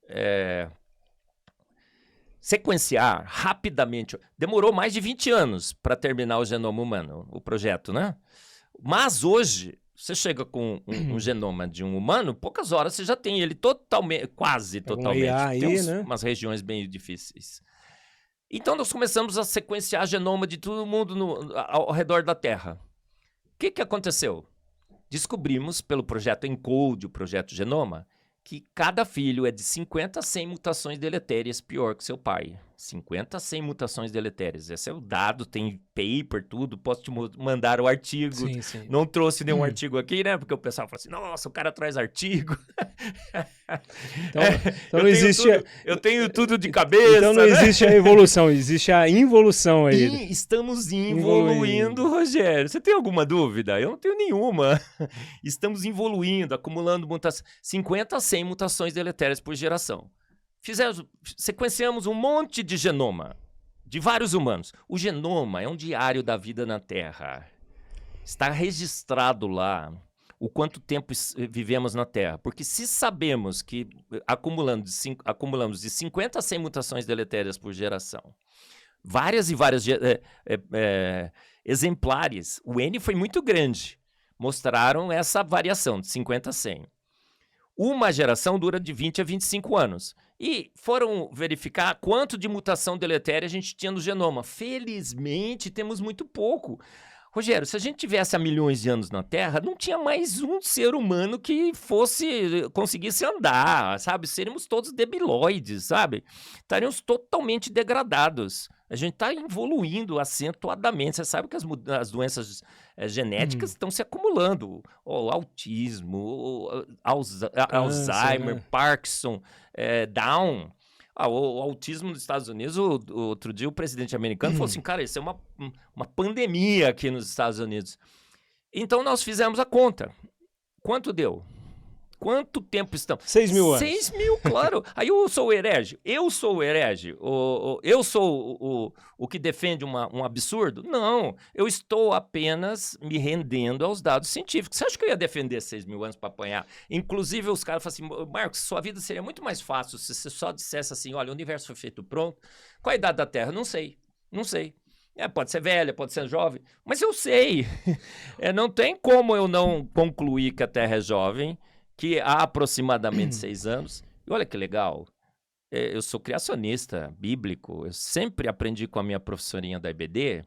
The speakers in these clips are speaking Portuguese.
é, sequenciar rapidamente. Demorou mais de 20 anos para terminar o genoma humano, o projeto, né? Mas hoje, você chega com um genoma de um humano, poucas horas você já tem ele totalmente, quase totalmente. IA aí, Tem né? umas regiões bem difíceis. Então, nós começamos a sequenciar genoma de todo mundo ao redor da Terra. O que aconteceu? Descobrimos, pelo projeto ENCODE, o projeto Genoma, que cada filho é de 50 a 100 mutações deletérias pior que seu pai. 50 a 100 mutações deletérias. Esse é o dado, tem paper, tudo. Posso te mandar o artigo. Sim, sim. Não trouxe nenhum artigo aqui, né? Porque o pessoal fala assim, nossa, o cara traz artigo. Então não existe... Eu tenho tudo de cabeça. Então não existe a evolução, existe a involução aí. E estamos evoluindo, Rogério. Você tem alguma dúvida? Eu não tenho nenhuma. Estamos evoluindo, acumulando 50 a 100 mutações deletérias por geração. Sequenciamos um monte de genoma de vários humanos. O genoma é um diário da vida na Terra. Está registrado lá o quanto tempo vivemos na Terra. Porque se sabemos que acumulamos de 50 a 100 mutações deletérias por geração, várias e várias exemplares, o N foi muito grande, mostraram essa variação de 50 a 100. Uma geração dura de 20 a 25 anos. E foram verificar quanto de mutação deletéria a gente tinha no genoma. Felizmente, temos muito pouco. Rogério, se a gente tivesse há milhões de anos na Terra, não tinha mais um ser humano que conseguisse andar, sabe? Seríamos todos debiloides, sabe? Estaríamos totalmente degradados. A gente está evoluindo acentuadamente. Você sabe que as doenças genéticas estão se acumulando. O autismo, Alzheimer, né? Parkinson, Down. O autismo nos Estados Unidos, outro dia o presidente americano falou assim, cara, isso é uma pandemia aqui nos Estados Unidos. Então nós fizemos a conta. Quanto deu? Quanto tempo estamos? 6 mil anos. 6 mil, claro. Aí eu sou o herege. Eu sou o herege. Eu sou o que defende um absurdo? Não. Eu estou apenas me rendendo aos dados científicos. Você acha que eu ia defender 6 mil anos para apanhar? Inclusive, os caras falam assim, Marcos, sua vida seria muito mais fácil se você só dissesse assim, olha, o universo foi feito pronto. Qual a idade da Terra? Não sei. Não sei. Pode ser velha, pode ser jovem, mas eu sei. Não tem como eu não concluir que a Terra é jovem, que há aproximadamente 6 anos. E olha que legal, eu sou criacionista bíblico, eu sempre aprendi com a minha professorinha da IBD,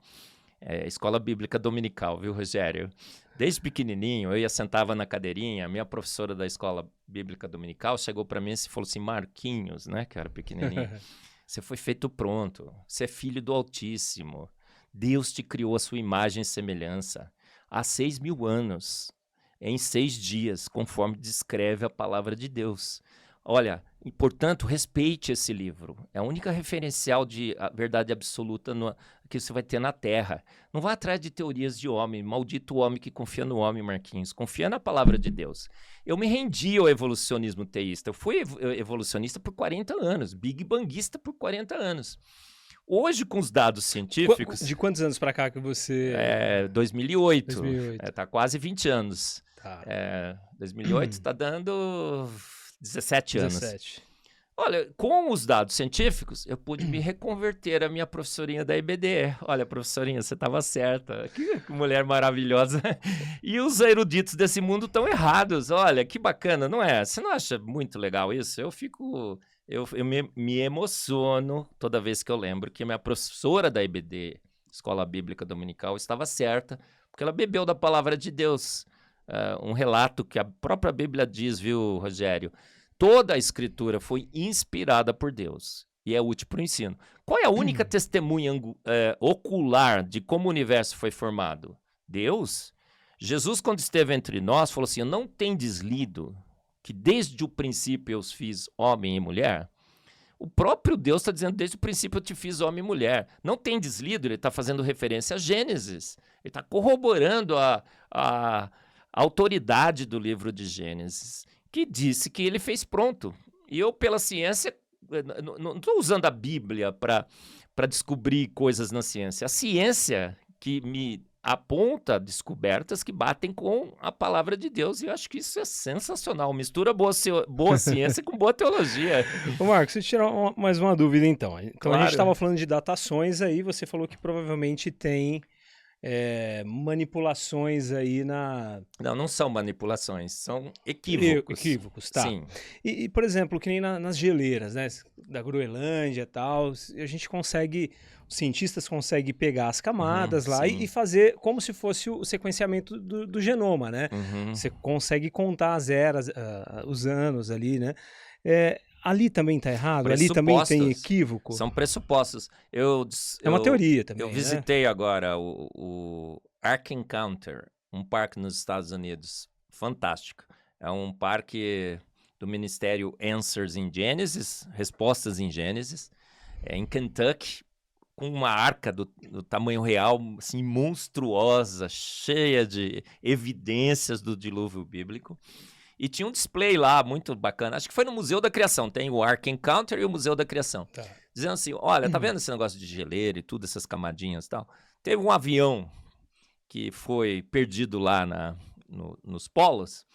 Escola Bíblica Dominical, viu, Rogério? Desde pequenininho, eu sentava na cadeirinha, a minha professora da Escola Bíblica Dominical chegou para mim e falou assim, Marquinhos, né, que era pequenininho, você foi feito pronto, você é filho do Altíssimo, Deus te criou a sua imagem e semelhança há 6 mil anos. Em 6 dias, conforme descreve a palavra de Deus. Olha, e, portanto, respeite esse livro. É a única referencial de verdade absoluta que você vai ter na Terra. Não vá atrás de teorias de homem. Maldito o homem que confia no homem, Marquinhos. Confia na palavra de Deus. Eu me rendi ao evolucionismo teísta. Eu fui evolucionista por 40 anos. Big Banguista por 40 anos. Hoje, com os dados científicos... De quantos anos para cá que você... 2008. 2008. Tá quase 20 anos. Tá. 2008 está dando 17 anos. 17. Olha, com os dados científicos, eu pude me reconverter a minha professorinha da IBD. Olha, professorinha, você estava certa. Que mulher maravilhosa. E os eruditos desse mundo estão errados. Olha, que bacana, não é? Você não acha muito legal isso? Eu me emociono toda vez que eu lembro que a minha professora da IBD, Escola Bíblica Dominical, estava certa, porque ela bebeu da palavra de Deus. Um relato que a própria Bíblia diz, viu, Rogério? Toda a escritura foi inspirada por Deus e é útil para o ensino. Qual é a única testemunha ocular de como o universo foi formado? Deus. Jesus, quando esteve entre nós, falou assim, não tendes lido que desde o princípio eu os fiz homem e mulher? O próprio Deus está dizendo, desde o princípio eu te fiz homem e mulher. Não tendes lido, ele está fazendo referência a Gênesis. Ele está corroborando a autoridade do livro de Gênesis, que disse que ele fez pronto. E eu, pela ciência, não estou usando a Bíblia para descobrir coisas na ciência. A ciência que me aponta descobertas que batem com a palavra de Deus, e eu acho que isso é sensacional. Mistura boa ciência com boa teologia. Ô Marcos, deixa eu tirar mais uma dúvida então. Então Claro. a gente estava falando de datações aí, você falou que provavelmente tem manipulações aí na... Não são manipulações, são equívocos. Equívocos, tá. Sim. E, por exemplo, que nem nas geleiras, né, da Groenlândia e tal, a gente consegue, os cientistas conseguem pegar as camadas lá sim. e fazer como se fosse o sequenciamento do genoma, né? Você consegue contar as eras, os anos ali, né? Ali também está errado? Ali também tem equívoco? São pressupostos. É uma teoria também, Eu visitei agora o Ark Encounter, um parque nos Estados Unidos, fantástico. É um parque do Ministério Answers in Genesis, Respostas em Gênesis, em Kentucky, com uma arca do tamanho real, assim, monstruosa, cheia de evidências do dilúvio bíblico. E tinha um display lá, muito bacana. Acho que foi no Museu da Criação. Tem o Ark Encounter e o Museu da Criação. Tá. Dizendo assim, olha, tá vendo esse negócio de geleira e tudo, essas camadinhas e tal? Teve um avião que foi perdido lá nos polos.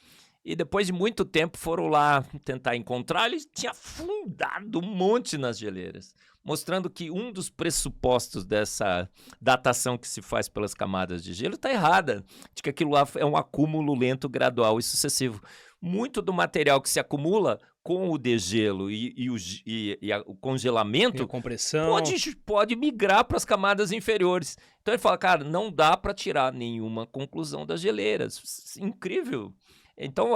E depois de muito tempo foram lá tentar encontrar. Ele tinha afundado um monte nas geleiras. Mostrando que um dos pressupostos dessa datação que se faz pelas camadas de gelo está errada. De que aquilo lá é um acúmulo lento, gradual e sucessivo. Muito do material que se acumula com o degelo e o congelamento e a compressão pode migrar para as camadas inferiores. Então ele fala, cara, não dá para tirar nenhuma conclusão das geleiras. Incrível. Então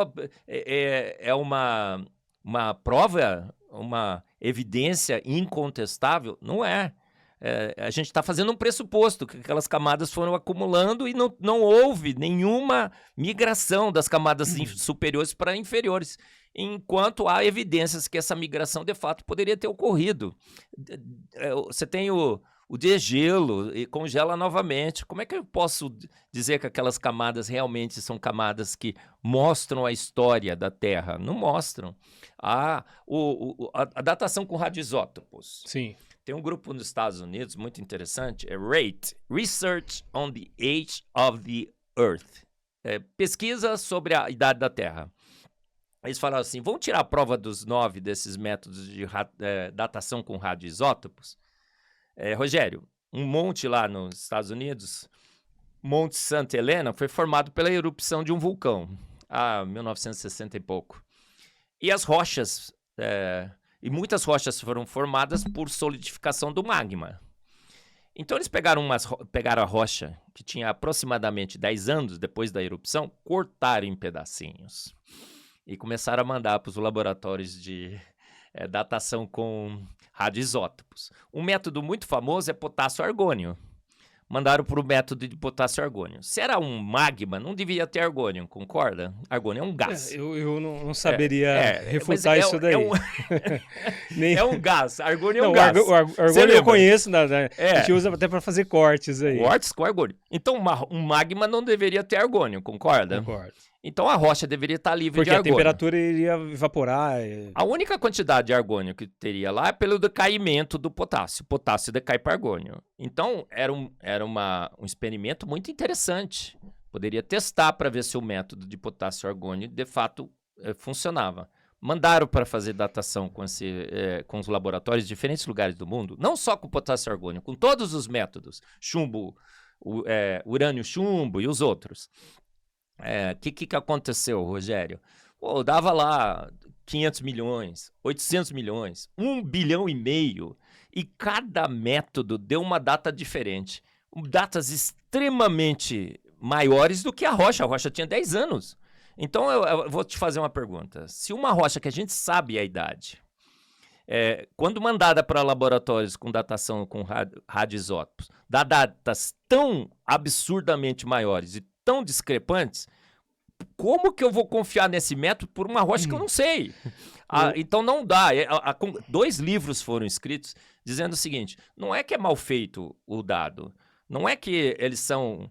é uma prova, uma evidência incontestável? Não é. A gente está fazendo um pressuposto que aquelas camadas foram acumulando e não houve nenhuma migração das camadas superiores para inferiores, enquanto há evidências que essa migração de fato poderia ter ocorrido. Você tem o degelo e congela novamente. Como é que eu posso dizer que aquelas camadas realmente são camadas que mostram a história da Terra? Não mostram. A datação com radioisótopos. Sim. Tem um grupo nos Estados Unidos muito interessante, é RATE, Research on the Age of the Earth. Pesquisa sobre a idade da Terra. Eles falaram assim, vamos tirar a prova dos 9 desses métodos de datação com radioisótopos? Rogério, um monte lá nos Estados Unidos, Monte Santa Helena, foi formado pela erupção de um vulcão, há 1960 e pouco. E as rochas... E muitas rochas foram formadas por solidificação do magma. Então eles pegaram a rocha, que tinha aproximadamente 10 anos depois da erupção, cortaram em pedacinhos. E começaram a mandar para os laboratórios de datação com radioisótopos. Um método muito famoso é potássio-argônio. Mandaram para o método de potássio-argônio. Se era um magma, não devia ter argônio, concorda? Argônio é um gás. Eu não saberia refutar isso daí. É um gás. Argônio é um gás. Argônio eu conheço, a gente usa até para fazer cortes aí. Cortes com argônio. Então, um magma não deveria ter argônio, concorda? Concordo. Então, a rocha deveria estar livre de argônio. Porque a temperatura iria evaporar. A única quantidade de argônio que teria lá é pelo decaimento do potássio. O potássio decai para argônio. Então, era um experimento muito interessante. Poderia testar para ver se o método de potássio-argônio, de fato, funcionava. Mandaram para fazer datação com os laboratórios de diferentes lugares do mundo, não só com potássio-argônio, com todos os métodos. Chumbo, urânio-chumbo e os outros. Que aconteceu, Rogério? Dava lá 500 milhões, 800 milhões, 1,5 bilhão, e cada método deu uma data diferente. Datas extremamente maiores do que a rocha. A rocha tinha 10 anos. Então, eu vou te fazer uma pergunta. Se uma rocha que a gente sabe a idade, quando mandada para laboratórios com datação com radioisótopos, dá datas tão absurdamente maiores e tão discrepantes, como que eu vou confiar nesse método por uma rocha que eu não sei? Então não dá. 2 livros foram escritos dizendo o seguinte, não é que é mal feito o dado, não é que eles são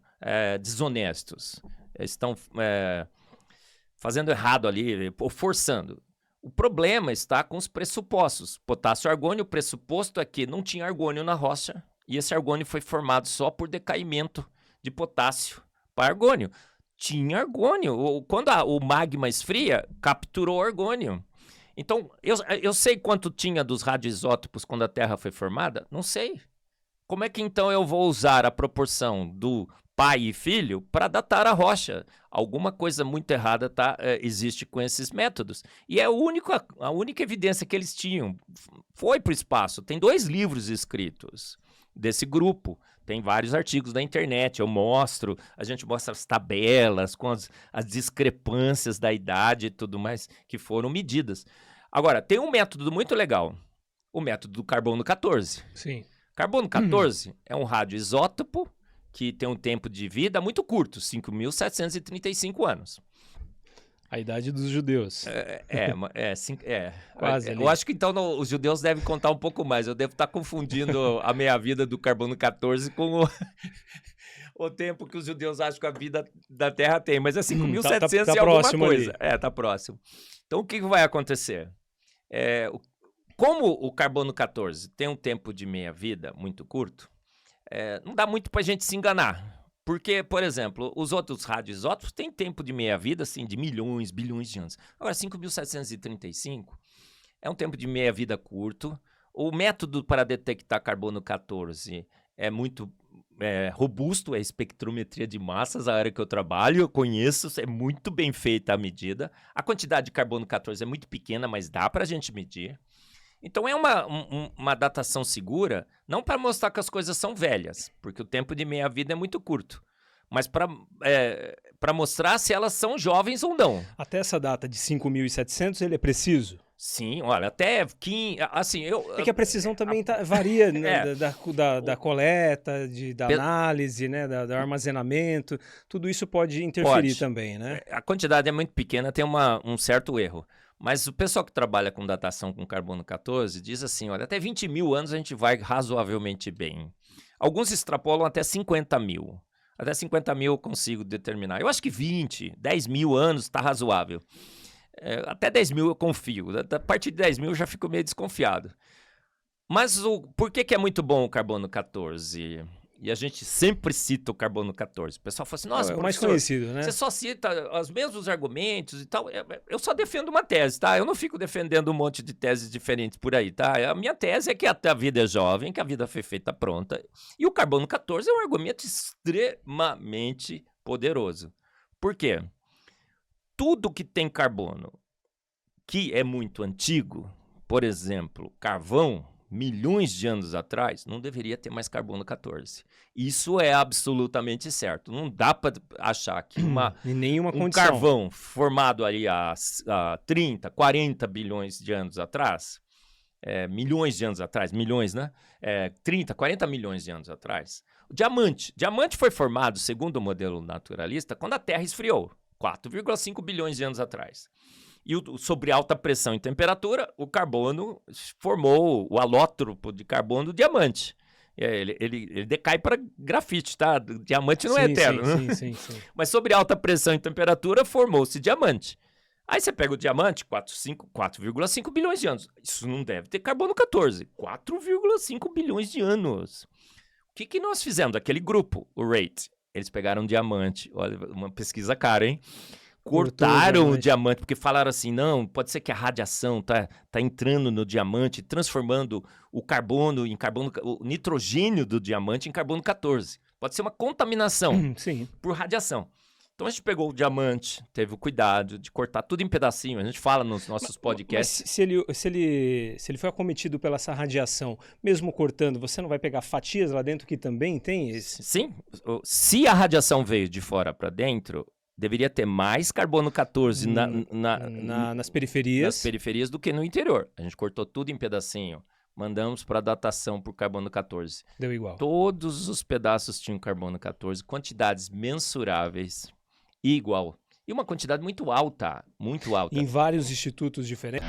desonestos, eles estão fazendo errado ali, ou forçando. O problema está com os pressupostos. Potássio-argônio, o pressuposto é que não tinha argônio na rocha, e esse argônio foi formado só por decaimento de potássio para argônio. Tinha argônio. Quando o magma esfria, capturou argônio. Então, eu sei quanto tinha dos radioisótopos quando a Terra foi formada? Não sei. Como é que então eu vou usar a proporção do pai e filho para datar a rocha? Alguma coisa muito errada existe com esses métodos. E a única evidência que eles tinham foi para o espaço. Tem 2 livros escritos desse grupo. Tem vários artigos na internet, a gente mostra as tabelas com as discrepâncias da idade e tudo mais que foram medidas. Agora, tem um método muito legal, o método do carbono 14. Sim. Carbono 14 é um radioisótopo que tem um tempo de vida muito curto, 5.735 anos. A idade dos judeus. Quase. Eu acho que então os judeus devem contar um pouco mais. Eu devo estar confundindo a meia-vida do carbono 14 com o tempo que os judeus acham que a vida da Terra tem. Mas é 5.700 e alguma coisa. Ali. Tá próximo. Então o que vai acontecer? Como o carbono 14 tem um tempo de meia-vida muito curto, não dá muito para a gente se enganar. Porque, por exemplo, os outros radioisótopos têm tempo de meia-vida, assim, de milhões, bilhões de anos. Agora, 5.735 é um tempo de meia-vida curto. O método para detectar carbono 14 é muito robusto, é espectrometria de massas, a área que eu trabalho, eu conheço, é muito bem feita a medida. A quantidade de carbono 14 é muito pequena, mas dá para a gente medir. Então é uma datação segura, não para mostrar que as coisas são velhas, porque o tempo de meia-vida é muito curto, mas para mostrar se elas são jovens ou não. Até essa data de 5.700 ele é preciso? Sim, olha, até 15, assim, É que a precisão também varia, né, da coleta, da análise, né, do armazenamento, tudo isso pode interferir também, né? A quantidade é muito pequena, tem um certo erro. Mas o pessoal que trabalha com datação com carbono 14 diz assim, olha, até 20 mil anos a gente vai razoavelmente bem. Alguns extrapolam até 50 mil. Até 50 mil eu consigo determinar. Eu acho que 10 mil anos está razoável. Até 10 mil eu confio. A partir de 10 mil eu já fico meio desconfiado. Mas por que é muito bom o carbono 14? E a gente sempre cita o carbono 14. O pessoal fala assim, nossa, é o mais conhecido, né? Você só cita os mesmos argumentos e tal. Eu só defendo uma tese, tá? Eu não fico defendendo um monte de teses diferentes por aí, tá? A minha tese é que a vida é jovem, que a vida foi feita pronta. E o carbono 14 é um argumento extremamente poderoso. Por quê? Tudo que tem carbono, que é muito antigo, por exemplo, carvão, milhões de anos atrás, não deveria ter mais carbono 14. Isso é absolutamente certo. Não dá para achar que um carvão formado ali há 30, 40 bilhões de anos atrás, milhões de anos atrás, milhões, né? 30, 40 milhões de anos atrás. O diamante foi formado, segundo o modelo naturalista, quando a Terra esfriou, 4,5 bilhões de anos atrás. E sobre alta pressão e temperatura, o carbono formou o alótropo de carbono do diamante. Ele decai para grafite, tá? O diamante não é eterno. Sim. Mas sobre alta pressão e temperatura, formou-se diamante. Aí você pega o diamante, 4,5 bilhões de anos. Isso não deve ter carbono 14. 4,5 bilhões de anos. O que nós fizemos daquele grupo, o RATE? Eles pegaram um diamante. Olha, uma pesquisa cara, hein? Cortaram o diamante, porque falaram assim, não, pode ser que a radiação tá entrando no diamante, transformando o nitrogênio do diamante em carbono 14. Pode ser uma contaminação por radiação. Então a gente pegou o diamante, teve o cuidado de cortar tudo em pedacinho, a gente fala nos nossos podcasts. Mas se ele foi acometido pela essa radiação, mesmo cortando, você não vai pegar fatias lá dentro que também tem esse? Sim, se a radiação veio de fora para dentro, deveria ter mais carbono 14 nas periferias. Nas periferias do que no interior. A gente cortou tudo em pedacinho. Mandamos para datação por carbono 14. Deu igual. Todos os pedaços tinham carbono 14, quantidades mensuráveis, igual. E uma quantidade muito alta, muito alta. Em vários institutos diferentes.